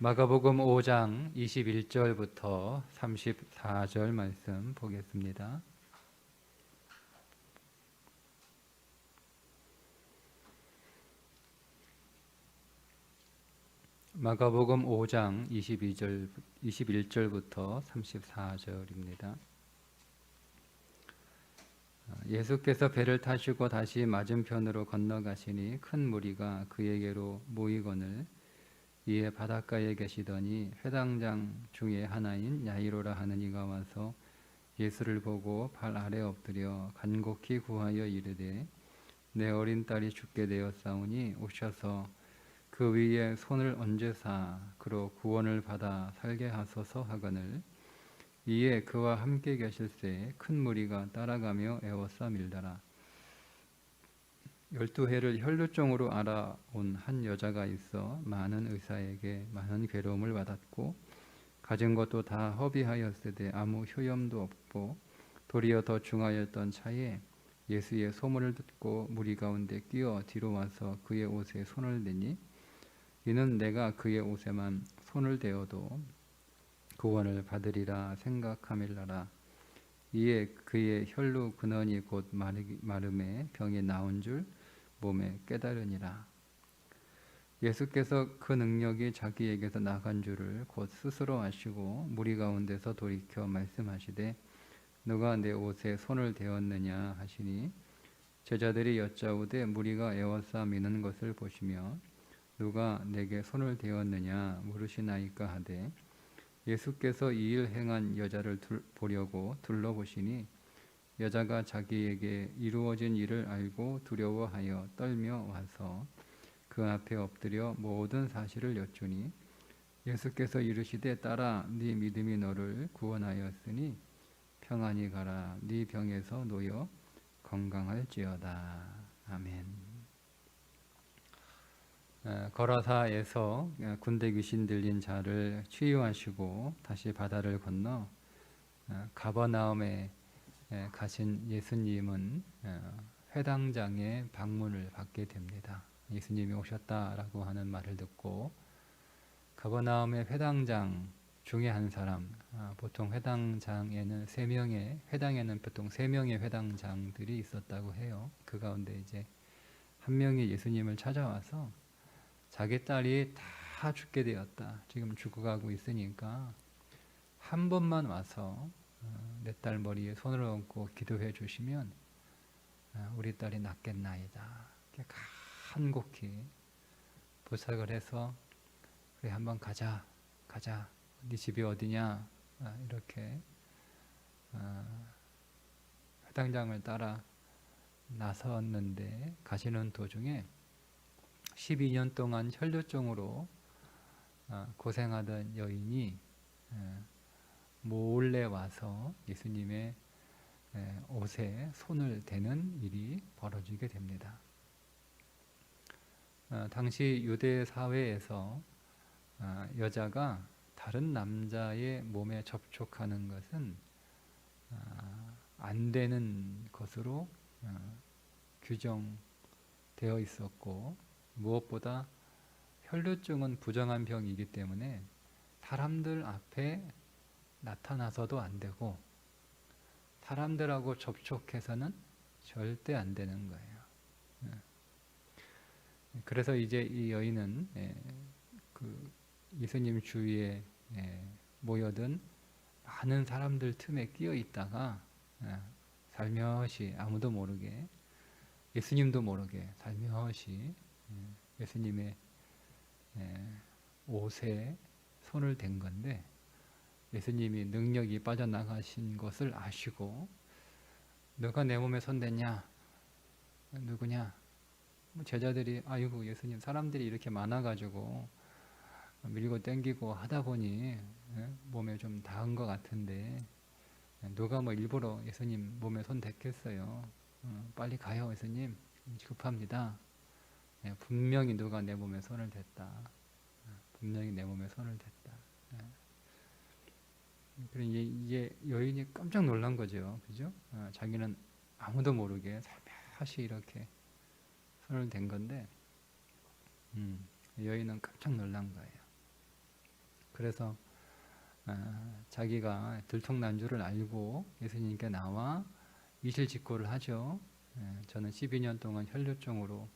마가복음 5장 21절부터 34절 말씀 보겠습니다. 마가복음 5장 21절부터 34절입니다. 예수께서 배를 타시고 다시 맞은편으로 건너가시니 큰 무리가 그에게로 모이거늘 이에 바닷가에 계시더니 회당장 중에 하나인 야이로라 하는 이가 와서 예수를 보고 발 아래 엎드려 간곡히 구하여 이르되 내 어린 딸이 죽게 되었사오니 오셔서 그 위에 손을 얹으사 그로 구원을 받아 살게 하소서 하거늘 이에 그와 함께 계실새 큰 무리가 따라가며 애워싸 밀더라. 12해를 혈루증으로 알아온 한 여자가 있어 많은 의사에게 많은 괴로움을 받았고 가진 것도 다 허비하였으되 아무 효염도 없고 도리어 더 중하였던 차에 예수의 소문을 듣고 무리 가운데 끼어 뒤로 와서 그의 옷에 손을 대니 이는 내가 그의 옷에만 손을 대어도 구원을 받으리라 생각함일라라. 이에 그의 혈루 근원이 곧 마름에 병이 나온 줄 몸에 깨달으니라. 예수께서 그 능력이 자기에게서 나간 줄을 곧 스스로 아시고 무리 가운데서 돌이켜 말씀하시되 누가 내 옷에 손을 대었느냐 하시니 제자들이 여짜오되 무리가 애워싸 미는 것을 보시며 누가 내게 손을 대었느냐 물으시나이까 하되 예수께서 이 일 행한 여자를 보려고 둘러보시니 여자가 자기에게 이루어진 일을 알고 두려워하여 떨며 와서 그 앞에 엎드려 모든 사실을 여쭈니 예수께서 이르시되 딸아 네 믿음이 너를 구원하였으니 평안히 가라 네 병에서 놓여 건강할지어다. 아멘. 거라사에서 군대 귀신 들린 자를 치유하시고 다시 바다를 건너 가버나움에 가신 예수님은 회당장의 방문을 받게 됩니다. 예수님이 오셨다라고 하는 말을 듣고 가버나움의 회당장 중에 한 사람, 보통 회당장에는 회당에는 보통 3명의 회당장들이 있었다고 해요. 그 가운데 이제 한 명이 예수님을 찾아와서 자기 딸이 다 죽게 되었다. 지금 죽어가고 있으니까 한 번만 와서 내 딸 머리에 손을 얹고 기도해 주시면 우리 딸이 낫겠나이다. 간곡히 부탁을 해서 그래 한번 가자. 네 집이 어디냐? 이렇게 회당장을 따라 나섰는데 가시는 도중에 12년 동안 혈루증으로 고생하던 여인이 몰래 와서 예수님의 옷에 손을 대는 일이 벌어지게 됩니다. 당시 유대 사회에서 여자가 다른 남자의 몸에 접촉하는 것은 안 되는 것으로 규정되어 있었고 무엇보다 혈루증은 부정한 병이기 때문에 사람들 앞에 나타나서도 안 되고 사람들하고 접촉해서는 절대 안 되는 거예요. 그래서 이제 이 여인은 그 예수님 주위에 모여든 많은 사람들 틈에 끼어 있다가 살며시 아무도 모르게 예수님도 모르게 살며시 예수님의 옷에 손을 댄 건데 예수님이 능력이 빠져나가신 것을 아시고 너가 내 몸에 손댔냐? 누구냐? 제자들이 아이고 예수님 사람들이 이렇게 많아가지고 밀고 땡기고 하다 보니 몸에 좀 닿은 것 같은데 누가 뭐 일부러 예수님 몸에 손 댔겠어요. 빨리 가요 예수님 급합니다. 분명히 누가 내 몸에 손을 댔다. 분명히 내 몸에 손을 댔다. 그러니 이제 여인이 깜짝 놀란 거죠. 그죠? 자기는 아무도 모르게 살며시 이렇게 손을 댄 건데 여인은 깜짝 놀란 거예요. 그래서 자기가 들통난주를 알고 예수님께 나와 이실직고를 하죠. 저는 12년 동안 혈류증으로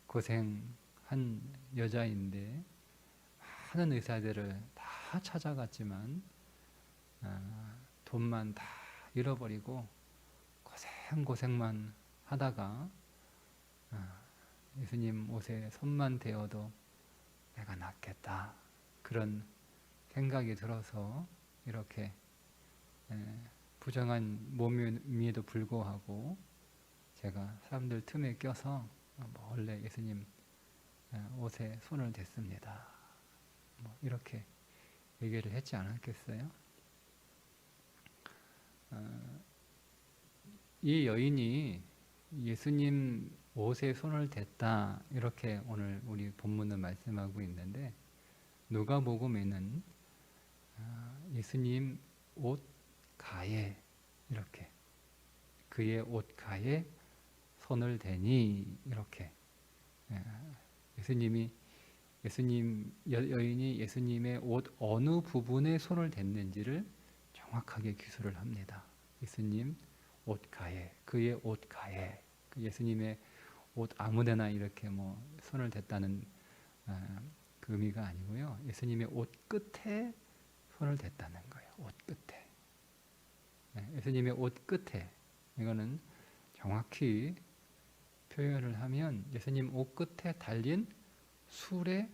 고생한 여자인데 많은 의사들을 다 찾아갔지만 돈만 다 잃어버리고 고생만 하다가 예수님 옷에 손만 대어도 내가 낫겠다 그런 생각이 들어서 이렇게 부정한 몸임에도 불구하고 제가 사람들 틈에 껴서 몰래 예수님 옷에 손을 댔습니다. 뭐 이렇게 얘기를 했지 않았겠어요? 이 여인이 예수님 옷에 손을 댔다 이렇게 오늘 우리 본문은 말씀하고 있는데 누가복음에는 예수님 옷 가에 이렇게 그의 옷 가에 손을 대니 이렇게 여인이 예수님의 옷 어느 부분에 손을 댔는지를 정확하게 기술을 합니다. 예수님 옷 가에 그의 옷 가에 예수님의 옷 아무데나 이렇게 뭐 손을 댔다는 그 의미가 아니고요. 예수님의 옷 끝에 손을 댔다는 거예요. 옷 끝에. 예수님의 옷 끝에. 이거는 정확히 표현을 하면 예수님 옷 끝에 달린 술에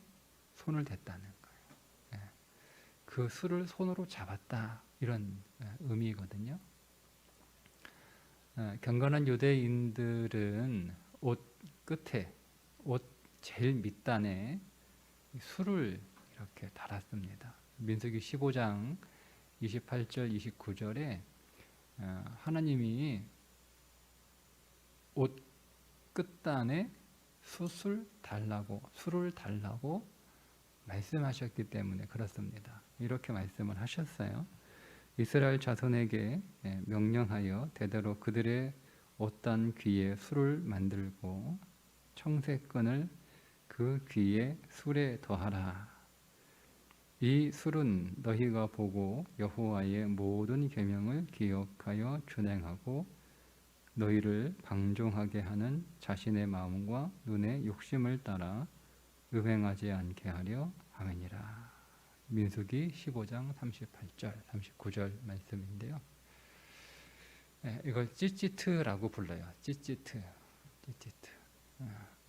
손을 댔다는 거예요. 그 술을 손으로 잡았다 이런 의미거든요. 경건한 유대인들은 옷 끝에 옷 제일 밑단에 술을 이렇게 달았습니다. 민수기 15장 28절 29절에 하나님이 옷 끝단에 술을 달라고 말씀하셨기 때문에 그렇습니다. 이렇게 말씀을 하셨어요. 이스라엘 자손에게 명령하여 대대로 그들의 옷단 귀에 술을 만들고 청색끈을 그 귀에 술에 더하라. 이 술은 너희가 보고 여호와의 모든 계명을 기억하여 준행하고 너희를 방종하게 하는 자신의 마음과 눈의 욕심을 따라 음행하지 않게 하려 함이니라. 민수기 15장 38절, 39절 말씀인데요. 이걸 찌찌트라고 불러요. 찌찌트.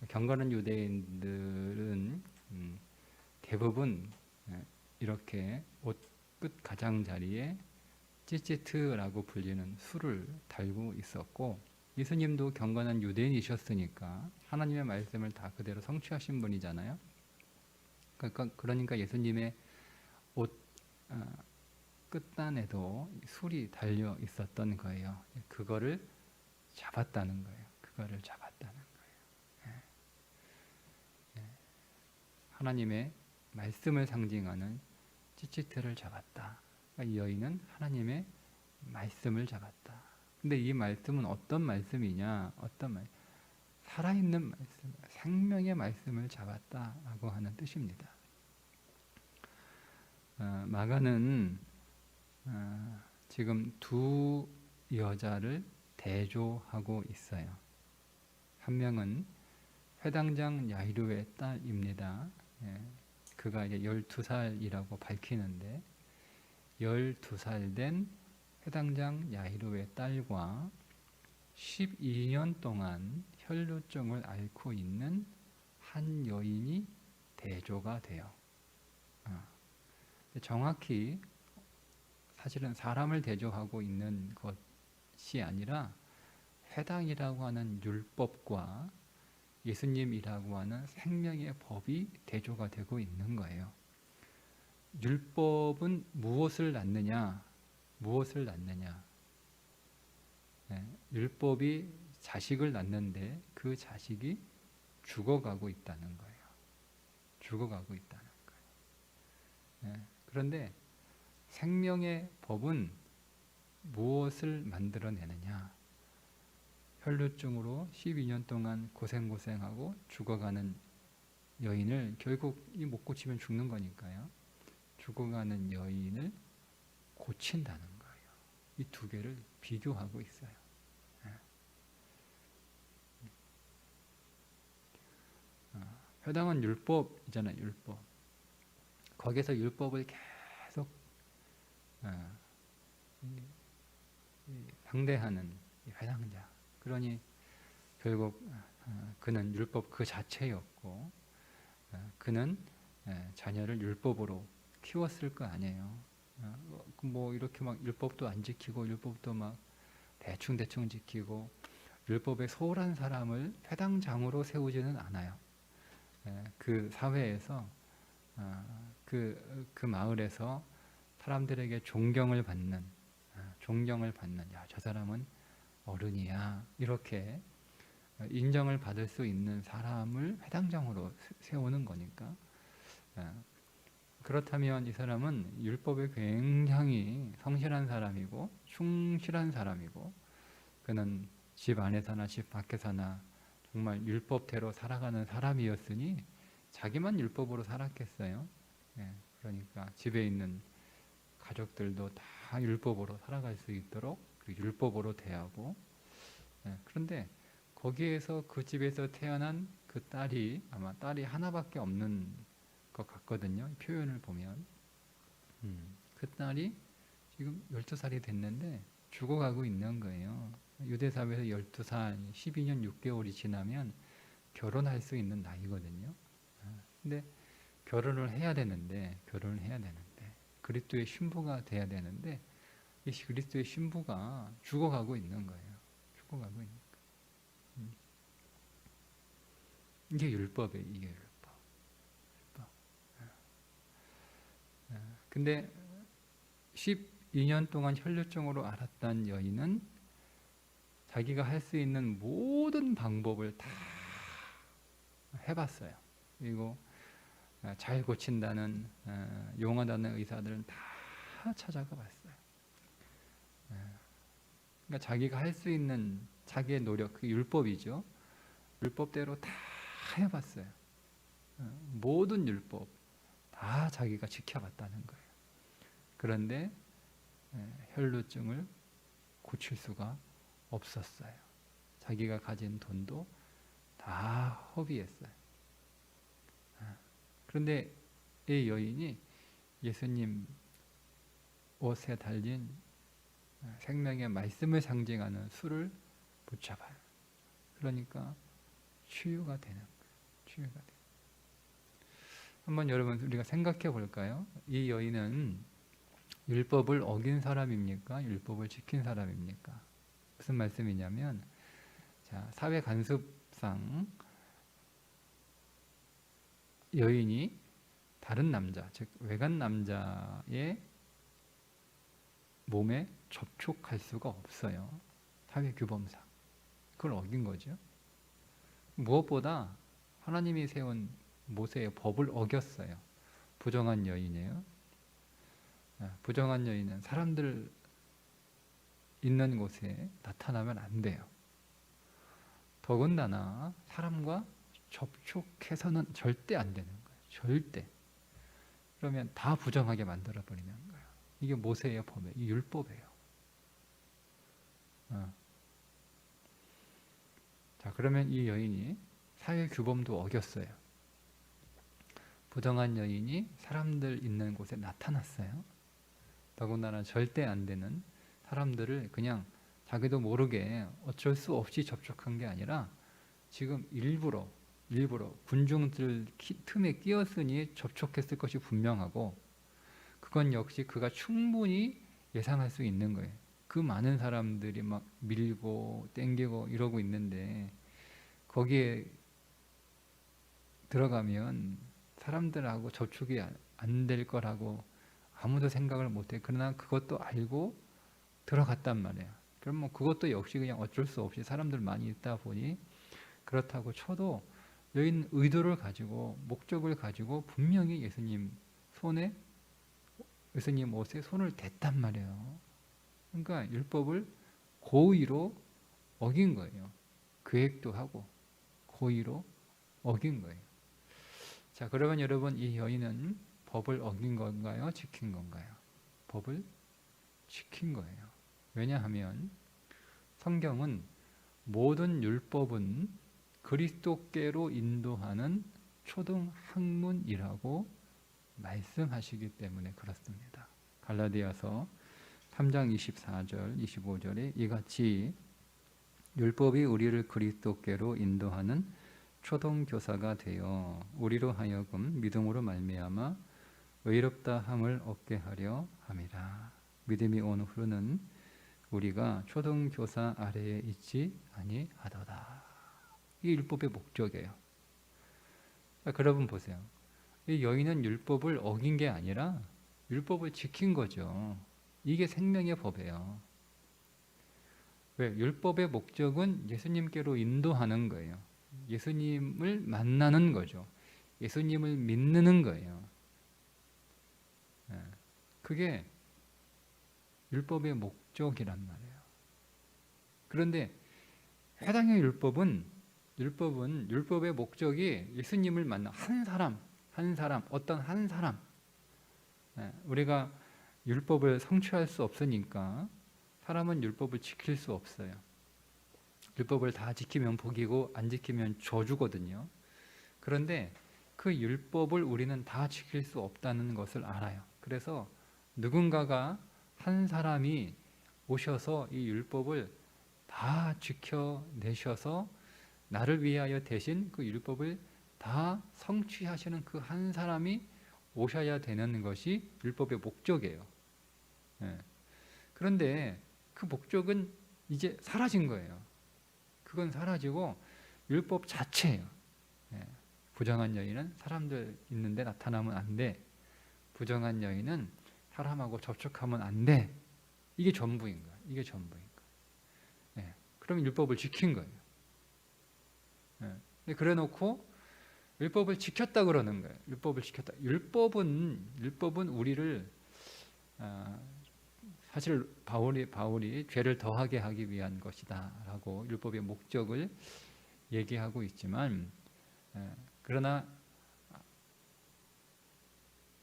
경건한 유대인들은 대부분 이렇게 옷 끝 가장자리에 찌찌트라고 불리는 술을 달고 있었고 예수님도 경건한 유대인이셨으니까 하나님의 말씀을 다 그대로 성취하신 분이잖아요. 그러니까 예수님의 옷 끝단에도 술이 달려 있었던 거예요. 그거를 잡았다는 거예요. 하나님의 말씀을 상징하는 찌찌트를 잡았다. 이 여인은 하나님의 말씀을 잡았다. 근데 이 말씀은 어떤 말씀이냐? 살아있는 말씀, 생명의 말씀을 잡았다라고 하는 뜻입니다. 마가는 지금 두 여자를 대조하고 있어요. 한 명은 회당장 야이로의 딸입니다. 그가 이제 12살이라고 밝히는데 12살 된 회당장 야이로의 딸과 12년 동안 혈루증을 앓고 있는 한 여인이 대조가 돼요. 정확히 사실은 사람을 대조하고 있는 것이 아니라 회당이라고 하는 율법과 예수님이라고 하는 생명의 법이 대조가 되고 있는 거예요. 율법은 무엇을 낳느냐? 율법이 자식을 낳는데 그 자식이 죽어가고 있다는 거예요. 그런데 생명의 법은 무엇을 만들어내느냐? 혈루증으로 12년 동안 고생하고 죽어가는 여인을 결국 못 고치면 죽는 거니까요. 죽어가는 여인을 고친다는 거예요. 이 두 개를 비교하고 있어요. 회당은 율법이잖아요. 율법. 거기서 율법을 계속 상대하는 회당자. 그러니 결국 그는 율법 그 자체였고 그는 자녀를 율법으로 키웠을 거 아니에요. 뭐 이렇게 막 율법도 안 지키고 율법도 막 대충 지키고 율법에 소홀한 사람을 회당장으로 세우지는 않아요. 그 사회에서 그 마을에서 사람들에게 존경을 받는 야, 저 사람은 어른이야 이렇게 인정을 받을 수 있는 사람을 회당장으로 세우는 거니까 그렇다면 이 사람은 율법에 굉장히 성실한 사람이고 충실한 사람이고 그는 집 안에서나 집 밖에서나 정말 율법대로 살아가는 사람이었으니 자기만 율법으로 살았겠어요. 그러니까 집에 있는 가족들도 다 율법으로 살아갈 수 있도록 율법으로 대하고 그런데 거기에서 그 집에서 태어난 그 딸이 아마 딸이 하나밖에 없는 것 같거든요. 표현을 보면 그 딸이 지금 12살이 됐는데 죽어가고 있는 거예요. 유대사회에서 12살, 12년 6개월이 지나면 결혼할 수 있는 나이거든요. 근데 결혼을 해야 되는데 그리스도의 신부가 돼야 되는데 이 그리스도의 신부가 죽어가고 있는 거예요. 죽어가고 있는 거예요. 이게 율법이에요. 이게 율법. 근데 12년 동안 혈루증으로 앓았던 여인은 자기가 할 수 있는 모든 방법을 다 해봤어요. 그리고 잘 고친다는 용하다는 의사들은 다 찾아가 봤어요. 그러니까 자기가 할 수 있는 자기의 노력, 그 율법이죠. 율법대로 다 해봤어요. 모든 율법 다 자기가 지켜봤다는 거예요. 그런데 혈루증을 고칠 수가 없었어요. 자기가 가진 돈도 다 허비했어요. 그런데 이 여인이 예수님 옷에 달린 생명의 말씀을 상징하는 술을 붙잡아요. 그러니까 치유가 되는 거예요. 치유가 돼요. 한번 여러분 우리가 생각해 볼까요? 이 여인은 율법을 어긴 사람입니까? 율법을 지킨 사람입니까? 무슨 말씀이냐면 자, 사회 간섭상 여인이 다른 남자, 즉 외간 남자의 몸에 접촉할 수가 없어요. 사회 규범상. 그걸 어긴 거죠. 무엇보다 하나님이 세운 모세의 법을 어겼어요. 부정한 여인이에요. 부정한 여인은 사람들 있는 곳에 나타나면 안 돼요. 더군다나 사람과 접촉해서는 절대 안 되는 거예요. 절대. 그러면 다 부정하게 만들어버리는 거예요. 이게 모세의 법이에요. 이 율법이에요. 자, 그러면 이 여인이 사회 규범도 어겼어요. 부정한 여인이 사람들 있는 곳에 나타났어요. 더군다나 절대 안 되는 사람들을 그냥 자기도 모르게 어쩔 수 없이 접촉한 게 아니라 지금 일부러 군중들 틈에 끼었으니 접촉했을 것이 분명하고 그건 역시 그가 충분히 예상할 수 있는 거예요. 그 많은 사람들이 막 밀고 땡기고 이러고 있는데 거기에 들어가면 사람들하고 접촉이 안 될 거라고 아무도 생각을 못해. 그러나 그것도 알고 들어갔단 말이에요. 그럼 뭐 그것도 역시 그냥 어쩔 수 없이 사람들 많이 있다 보니 그렇다고 쳐도 여인 의도를 가지고 목적을 가지고 분명히 예수님 옷에 손을 댔단 말이에요. 그러니까 율법을 고의로 어긴 거예요. 계획도 하고 고의로 어긴 거예요. 자, 그러면 여러분 이 여인은 법을 어긴 건가요? 지킨 건가요? 법을 지킨 거예요. 왜냐하면 성경은 모든 율법은 그리스도께로 인도하는 초등학문이라고 말씀하시기 때문에 그렇습니다. 갈라디아서 3장 24절, 25절에 이같이 율법이 우리를 그리스도께로 인도하는 초등교사가 되어 우리로 하여금 믿음으로 말미암아 의롭다 함을 얻게 하려 함이라. 믿음이 온 후로는 우리가 초등교사 아래에 있지 아니하도다. 이게 율법의 목적이에요. 여러분 보세요. 이 여인은 율법을 어긴 게 아니라 율법을 지킨 거죠. 이게 생명의 법이에요. 왜? 율법의 목적은 예수님께로 인도하는 거예요. 예수님을 만나는 거죠. 예수님을 믿는 거예요. 그게 율법의 목적이란 말이에요. 그런데 해당의 율법의 목적이 예수님을 만나 한 사람, 어떤 한 사람. 우리가 율법을 성취할 수 없으니까 사람은 율법을 지킬 수 없어요. 율법을 다 지키면 복이고 안 지키면 저주거든요. 그런데 그 율법을 우리는 다 지킬 수 없다는 것을 알아요. 그래서 누군가가 한 사람이 오셔서 이 율법을 다 지켜내셔서 나를 위하여 대신 그 율법을 다 성취하시는 그 한 사람이 오셔야 되는 것이 율법의 목적이에요. 그런데 그 목적은 이제 사라진 거예요. 그건 사라지고 율법 자체예요. 부정한 여인은 사람들 있는데 나타나면 안 돼. 부정한 여인은 사람하고 접촉하면 안 돼. 이게 전부인 거야. 이게 전부인 거야. 그럼 율법을 지킨 거예요. 그래 놓고 율법을 지켰다 그러는 거예요. 율법을 지켰다. 율법은 우리를 사실 바울이 죄를 더하게 하기 위한 것이다라고 율법의 목적을 얘기하고 있지만, 그러나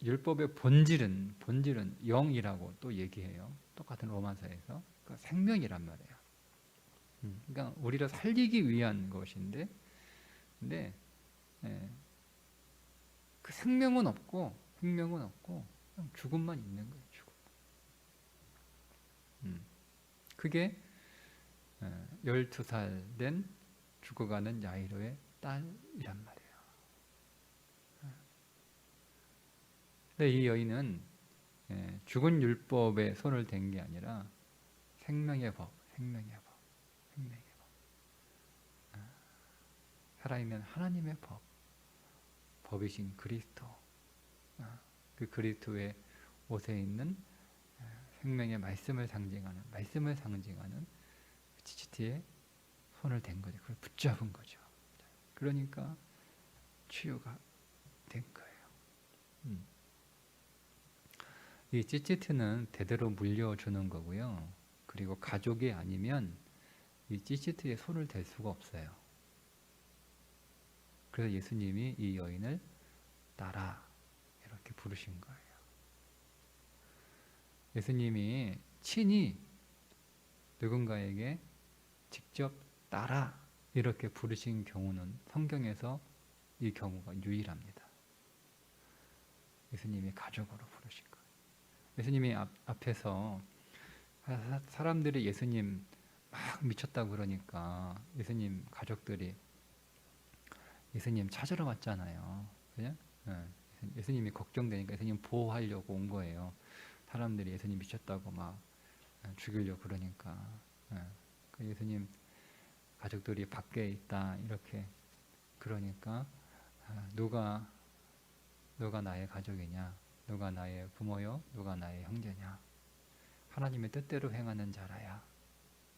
율법의 본질은 영이라고 또 얘기해요. 똑같은 로마서에서 그 생명이란 말이에요. 그러니까 우리를 살리기 위한 것인데, 근데 그 생명은 없고 그냥 죽음만 있는 거예요. 죽음. 그게 12살 된 죽어가는 야이로의 딸이란 말이에요. 근데 이 여인은 죽은 율법에 손을 댄 게 아니라 생명의 법. 살아있는 하나님의 법이신 그리스도. 그 그리스도의 옷에 있는 생명의 말씀을 상징하는 치치티에 손을 댄 거죠. 그걸 붙잡은 거죠. 그러니까 치유가 된 거예요. 이 찌찌트는 대대로 물려주는 거고요. 그리고 가족이 아니면 이 찌찌트에 손을 댈 수가 없어요. 그래서 예수님이 이 여인을 딸아 이렇게 부르신 거예요. 예수님이 친히 누군가에게 직접 딸아 이렇게 부르신 경우는 성경에서 이 경우가 유일합니다. 예수님이 가족으로 부르신 거예요. 예수님이 앞에서 사람들이 예수님 막 미쳤다고 그러니까 예수님 가족들이 예수님 찾으러 왔잖아요. 그죠? 예수님이 걱정되니까 예수님 보호하려고 온 거예요. 사람들이 예수님 미쳤다고 막 죽이려고 그러니까. 그 예수님 가족들이 밖에 있다 이렇게 그러니까 누가 나의 가족이냐, 누가 나의 부모요, 누가 나의 형제냐, 하나님의 뜻대로 행하는 자라야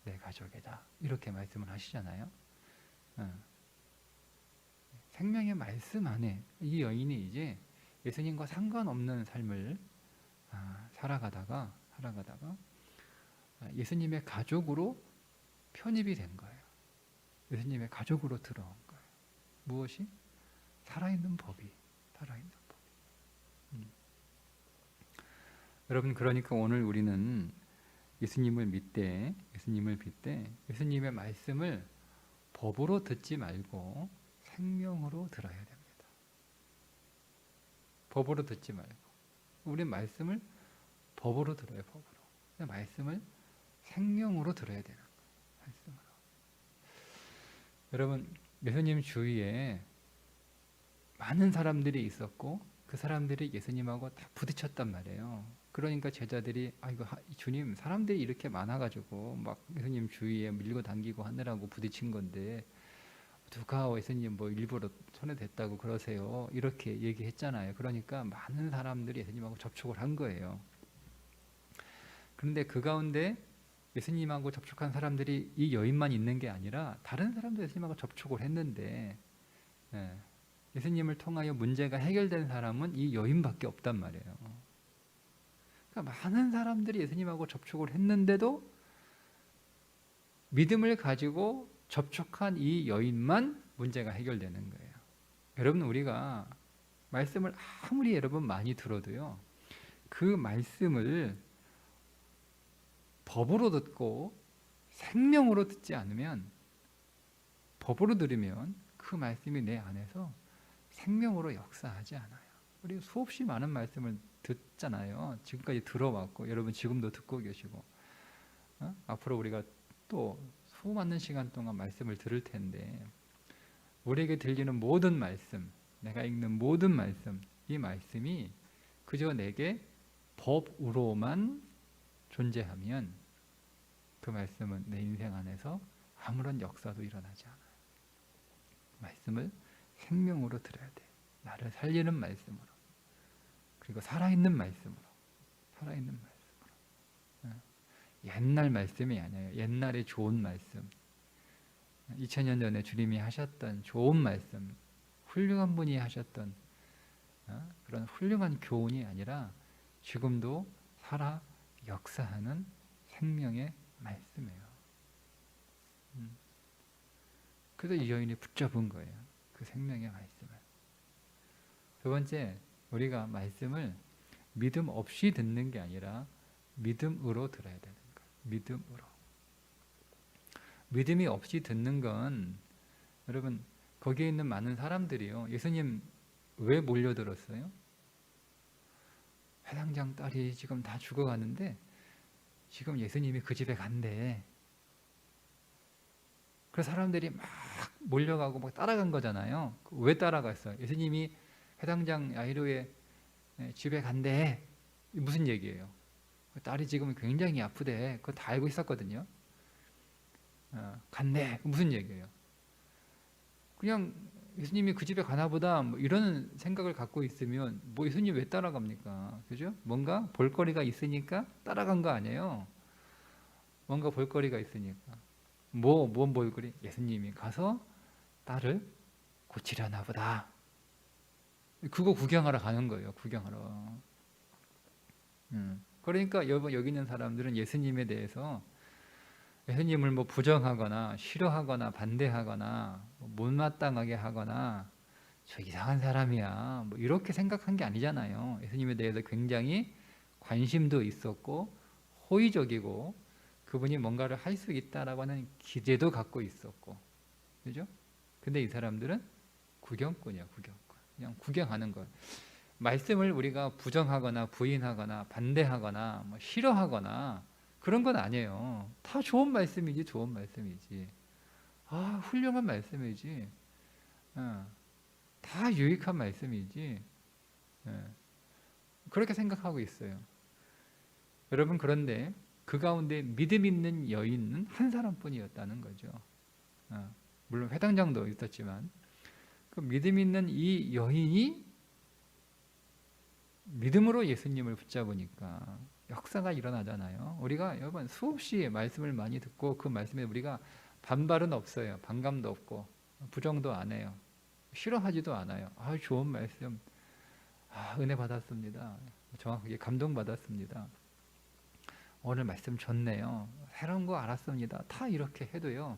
내 가족이다 이렇게 말씀을 하시잖아요. 생명의 말씀 안에 이 여인이 이제 예수님과 상관없는 삶을 살아가다가 예수님의 가족으로 편입이 된 거예요. 예수님의 가족으로 들어온 거예요. 무엇이? 살아있는 법이. 여러분, 그러니까 오늘 우리는 예수님을 믿되 예수님의 말씀을 법으로 듣지 말고 생명으로 들어야 됩니다. 법으로 듣지 말고 우리 말씀을 법으로 들어요. 법으로. 말씀을 생명으로 들어야 되는 거예요. 말씀으로. 여러분, 예수님 주위에 많은 사람들이 있었고 그 사람들이 예수님하고 다 부딪혔단 말이에요. 그러니까 제자들이 이거 주님, 사람들이 이렇게 많아가지고 막 예수님 주위에 밀고 당기고 하느라고 부딪힌 건데 누가 예수님 뭐 일부러 손에 댔다고 그러세요? 이렇게 얘기했잖아요. 그러니까 많은 사람들이 예수님하고 접촉을 한 거예요. 그런데 그 가운데 예수님하고 접촉한 사람들이 이 여인만 있는 게 아니라 다른 사람도 예수님하고 접촉을 했는데 예수님을 통하여 문제가 해결된 사람은 이 여인밖에 없단 말이에요. 그러니까 많은 사람들이 예수님하고 접촉을 했는데도 믿음을 가지고 접촉한 이 여인만 문제가 해결되는 거예요. 여러분, 우리가 말씀을 아무리 여러분 많이 들어도요, 그 말씀을 법으로 듣고 생명으로 듣지 않으면, 법으로 들으면 그 말씀이 내 안에서 생명으로 역사하지 않아요. 우리 수없이 많은 말씀을 듣잖아요. 지금까지 들어왔고 여러분 지금도 듣고 계시고 앞으로 우리가 또 수많은 시간 동안 말씀을 들을 텐데, 우리에게 들리는 모든 말씀, 내가 읽는 모든 말씀, 이 말씀이 그저 내게 법으로만 존재하면 그 말씀은 내 인생 안에서 아무런 역사도 일어나지 않아요. 말씀을 생명으로 들어야 돼. 나를 살리는 말씀으로, 그리고 살아있는 말씀으로, 살아있는 말씀으로. 옛날 말씀이 아니에요. 옛날에 좋은 말씀, 2000년 전에 주님이 하셨던 좋은 말씀, 훌륭한 분이 하셨던 그런 훌륭한 교훈이 아니라 지금도 살아 역사하는 생명의 말씀이에요. 그래서 이 여인이 붙잡은 거예요. 그 생명의 말씀을. 두 번째, 우리가 말씀을 믿음 없이 듣는 게 아니라 믿음으로 들어야 되는 거예요. 믿음으로. 믿음이 없이 듣는 건, 여러분, 거기에 있는 많은 사람들이요, 예수님 왜 몰려들었어요? 회당장 딸이 지금 다 죽어가는데 지금 예수님이 그 집에 간대. 그래서 사람들이 막 몰려가고 막 따라간 거잖아요. 왜 따라갔어요? 예수님이 회당장 야이로의 집에 간대. 무슨 얘기예요? 딸이 지금 굉장히 아프대. 그거 다 알고 있었거든요. 간대. 무슨 얘기예요? 그냥 예수님이 그 집에 가나 보다 뭐 이런 생각을 갖고 있으면 뭐 예수님 왜 따라갑니까? 그죠? 뭔가 볼거리가 있으니까 따라간 거 아니에요. 뭔가 볼거리가 있으니까. 뭔 볼거리? 예수님이 가서 딸을 고치려나 보다. 그거 구경하러 가는 거예요. 구경하러. 그러니까 여기 있는 사람들은 예수님에 대해서, 예수님을 뭐 부정하거나 싫어하거나 반대하거나 못마땅하게 하거나 저 이상한 사람이야 뭐 이렇게 생각한 게 아니잖아요. 예수님에 대해서 굉장히 관심도 있었고 호의적이고 그분이 뭔가를 할 수 있다라고 하는 기대도 갖고 있었고, 그죠? 근데 이 사람들은 구경꾼이야. 구경꾼. 그냥 구경하는 거예요. 말씀을 우리가 부정하거나 부인하거나 반대하거나 뭐 싫어하거나 그런 건 아니에요. 다 좋은 말씀이지, 좋은 말씀이지. 훌륭한 말씀이지. 다 유익한 말씀이지. 그렇게 생각하고 있어요. 여러분, 그런데 그 가운데 믿음 있는 여인은 한 사람뿐이었다는 거죠. 물론 회당장도 있었지만 그 믿음 있는 이 여인이 믿음으로 예수님을 붙잡으니까 역사가 일어나잖아요. 우리가 여러분 수없이 말씀을 많이 듣고 그 말씀에 우리가 반발은 없어요. 반감도 없고 부정도 안 해요. 싫어하지도 않아요. 좋은 말씀, 은혜 받았습니다. 정확하게 감동 받았습니다. 오늘 말씀 좋네요. 새로운 거 알았습니다. 다 이렇게 해도요,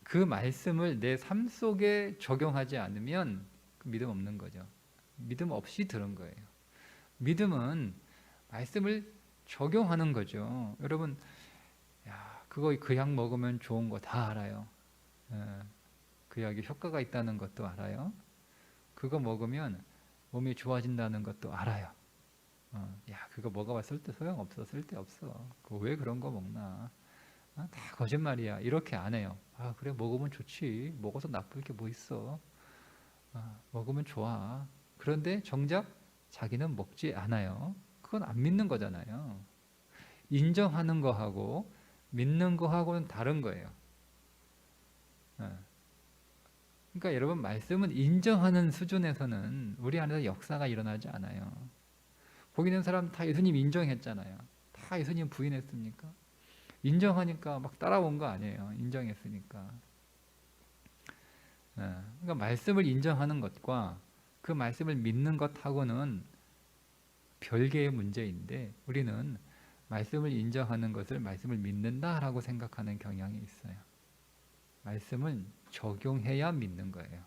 그 말씀을 내 삶 속에 적용하지 않으면 믿음 없는 거죠. 믿음 없이 들은 거예요. 믿음은 말씀을 적용하는 거죠. 여러분, 야, 그거 그 약 먹으면 좋은 거 다 알아요. 예, 그 약이 효과가 있다는 것도 알아요. 그거 먹으면 몸이 좋아진다는 것도 알아요. 야, 그거 먹어봤을 때 소용없어, 쓸데없어. 왜 그런 거 먹나? 다 거짓말이야. 이렇게 안 해요. 그래, 먹으면 좋지. 먹어서 나쁠 게 뭐 있어. 먹으면 좋아. 그런데 정작 자기는 먹지 않아요. 그건 안 믿는 거잖아요. 인정하는 거하고 믿는 거하고는 다른 거예요. 예. 그러니까 여러분, 말씀은 인정하는 수준에서는 우리 안에서 역사가 일어나지 않아요. 거기 있는 사람 다 예수님 인정했잖아요. 다 예수님 부인했습니까? 인정하니까 막 따라온 거 아니에요. 인정했으니까. 그러니까 말씀을 인정하는 것과 그 말씀을 믿는 것하고는 별개의 문제인데, 우리는 말씀을 인정하는 것을 말씀을 믿는다라고 생각하는 경향이 있어요. 말씀은 적용해야 믿는 거예요.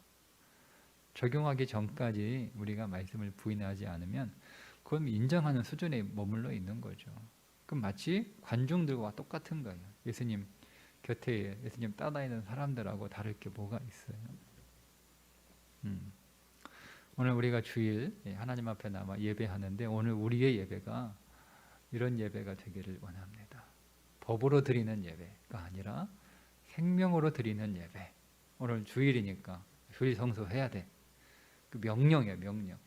적용하기 전까지 우리가 말씀을 부인하지 않으면 그건 인정하는 수준에 머물러 있는 거죠. 그럼 마치 관중들과 똑같은 거예요. 예수님 곁에 예수님 따라다니는 사람들하고 다를 게 뭐가 있어요? 오늘 우리가 주일 하나님 앞에 남아 예배하는데, 오늘 우리의 예배가 이런 예배가 되기를 원합니다. 법으로 드리는 예배가 아니라 생명으로 드리는 예배. 오늘 주일이니까 주일 성수해야 돼. 그 명령이에요, 명령.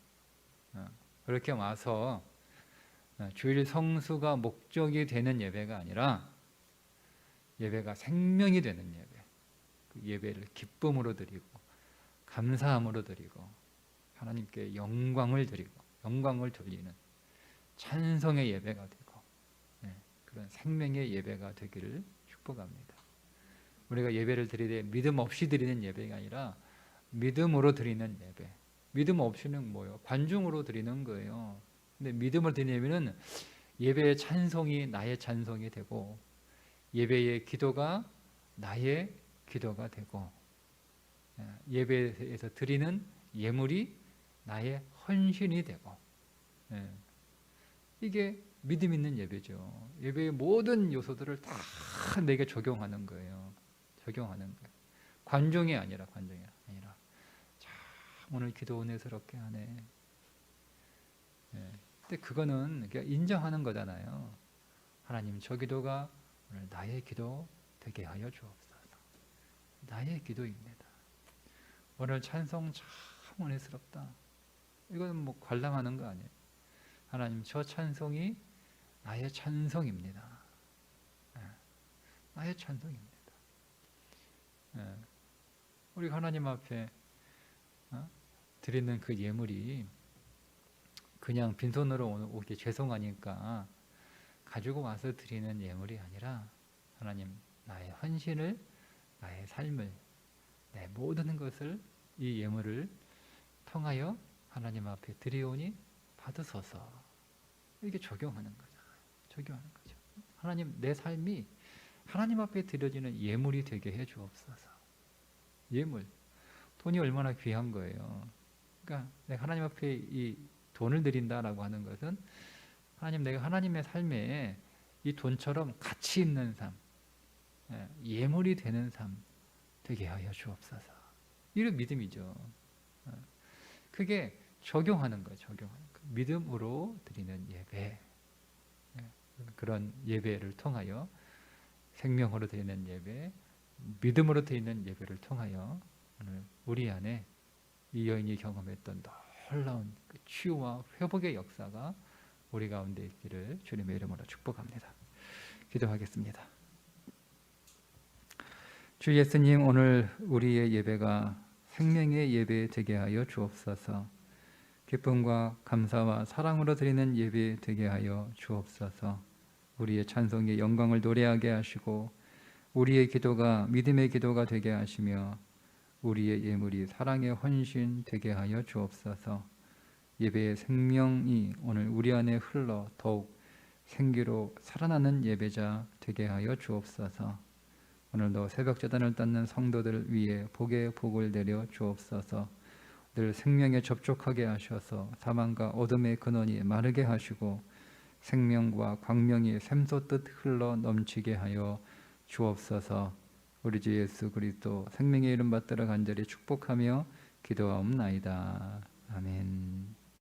그렇게 와서 주일 성수가 목적이 되는 예배가 아니라 예배가 생명이 되는 예배. 그 예배를 기쁨으로 드리고 감사함으로 드리고 하나님께 영광을 드리고 영광을 돌리는 찬송의 예배가 되고, 그런 생명의 예배가 되기를 축복합니다. 우리가 예배를 드릴 때 믿음 없이 드리는 예배가 아니라 믿음으로 드리는 예배. 믿음 없이는 뭐예요? 관중으로 드리는 거예요. 근데 믿음으로 드리는 예배는 예배의 찬송이 나의 찬송이 되고, 예배의 기도가 나의 기도가 되고, 예배에서 드리는 예물이 나의 헌신이 되고, 이게 믿음 있는 예배죠. 예배의 모든 요소들을 다 내게 적용하는 거예요. 적용하는 거예요. 관종이 아니라 참 오늘 기도 은혜스럽게 하네. 근데 그거는 그냥 인정하는 거잖아요. 하나님, 저 기도가 오늘 나의 기도 되게 하여 주옵소서. 나의 기도입니다. 오늘 찬송 참 은혜스럽다. 이건 뭐 관람하는 거 아니에요. 하나님, 저 찬송이 나의 찬송입니다. 나의 찬송입니다. 우리 하나님 앞에 드리는 그 예물이 그냥 빈손으로 오기 죄송하니까 가지고 와서 드리는 예물이 아니라, 하나님, 나의 헌신을, 나의 삶을, 내 모든 것을 이 예물을 통하여 하나님 앞에 드리오니 받으소서. 이게 적용하는 거잖아요. 적용하는 거죠. 하나님, 내 삶이 하나님 앞에 드려지는 예물이 되게 해 주옵소서. 예물. 돈이 얼마나 귀한 거예요. 그러니까 내가 하나님 앞에 이 돈을 드린다라고 하는 것은, 하나님, 내가 하나님의 삶에 이 돈처럼 가치 있는 삶, 예물이 되는 삶 되게 하여 주옵소서. 이런 믿음이죠. 그게 적용하는 거예요. 적용하는 거. 믿음으로 드리는 예배. 그런 예배를 통하여, 생명으로 드리는 예배, 믿음으로 드리는 예배를 통하여 오늘 우리 안에 이 여인이 경험했던 놀라운 그 치유와 회복의 역사가 우리 가운데 있기를 주님의 이름으로 축복합니다. 기도하겠습니다. 주 예수님, 오늘 우리의 예배가 생명의 예배 되게 하여 주옵소서. 기쁨과 감사와 사랑으로 드리는 예배 되게 하여 주옵소서. 우리의 찬송의 영광을 노래하게 하시고, 우리의 기도가 믿음의 기도가 되게 하시며, 우리의 예물이 사랑의 헌신 되게 하여 주옵소서. 예배의 생명이 오늘 우리 안에 흘러 더욱 생기로 살아나는 예배자 되게 하여 주옵소서. 오늘도 새벽제단을 닦는 성도들 위해 복의 복을 내려 주옵소서. 늘 생명에 접촉하게 하셔서 사망과 어둠의 근원이 마르게 하시고, 생명과 광명이 샘솟듯 흘러 넘치게 하여 주옵소서. 우리 주 예수 그리스도 생명의 이름 받들어 간절히 축복하며 기도하옵나이다. 아멘.